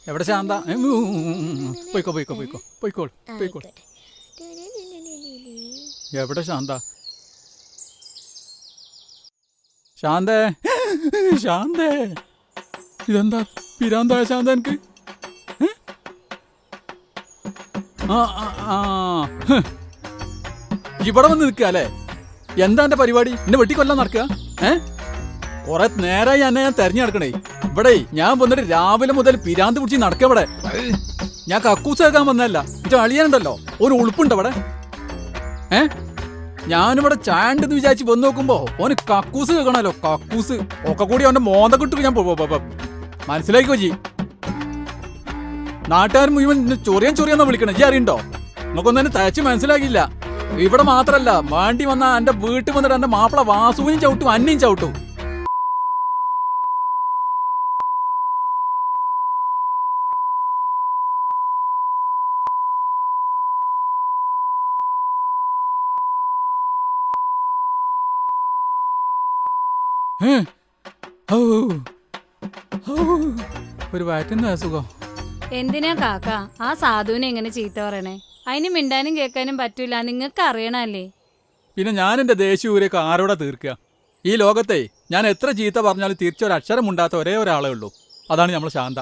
എവിടെ ശാന്ത? പോയിക്കോ പോയിക്കോ പോയിക്കോ പോയിക്കോൾ പോയിക്കോൾ. എവിടെ ശാന്ത? ശാന്തേ, ശാന്തേ, ഇതെന്താ പിരാന്തായ ശാന്ത എനിക്ക്? ആ ആ, ആ, ഇവിടെ വന്ന് നിൽക്കുക അല്ലേ? എന്താ എന്റെ പരിപാടി? എന്നെ വെട്ടിക്കൊല്ലാൻ നടക്കുക? കൊറേ നേരമായി എന്നെ ഞാൻ തെരഞ്ഞു നടക്കണേ. ഇവിടെ ഞാൻ വന്നിട്ട് രാവിലെ മുതൽ പിരാന്ത് പിടിച്ച് നടക്കുക. ഇവിടെ ഞാൻ കക്കൂസ് കേൾക്കാൻ വന്നതല്ല. ഇത് അളിയാനുണ്ടല്ലോ, ഒരു ഉളുപ്പുണ്ട് അവിടെ. ഞാനിവിടെ ചാണ്ടെന്ന് വിചാരിച്ച് വന്ന് നോക്കുമ്പോ ഓന് കക്കൂസ് കേൾക്കണല്ലോ. കക്കൂസ് ഒക്കെ കൂടി അവന്റെ മോന്ത കിട്ടു. ഞാൻ മനസ്സിലാക്കിക്കോ ജി. നാട്ടുകാർ മുഴുവൻ ചൊറിയാൻ ചൊറിയാന്നാ വിളിക്കണേ. ജി അറിയണ്ടോ? നമുക്കൊന്നും തന്നെ തയ്ച്ച് മനസ്സിലാക്കിയില്ല. ഇവിടെ മാത്രല്ല, മാണ്ടി വന്ന എന്റെ വീട്ടിൽ വന്നിട്ട് എന്റെ മാപ്പിള വാസുവിനും ചവിട്ടും അന്നയും ചവിട്ടും. ഒരു വയറ്റിന് അസുഖം. എന്തിനാ കാക്ക ആ സാധുവിനെ എങ്ങനെ ചീത്ത പറയണേ? അതിന് മിണ്ടാനും കേൾക്കാനും പറ്റൂല, നിങ്ങൾക്ക് അറിയണല്ലേ. പിന്നെ ഞാൻ എന്റെ ദേശീയൂരേക്ക് ആരോടാ തീർക്കുക? ഈ ലോകത്തെ ഞാൻ എത്ര ചീത്ത പറഞ്ഞാലും തിരിച്ചൊരക്ഷരം ഉണ്ടാത്ത ഒരേ ഒരാളേ ഉള്ളൂ. അതാണ് നമ്മൾ ശാന്ത.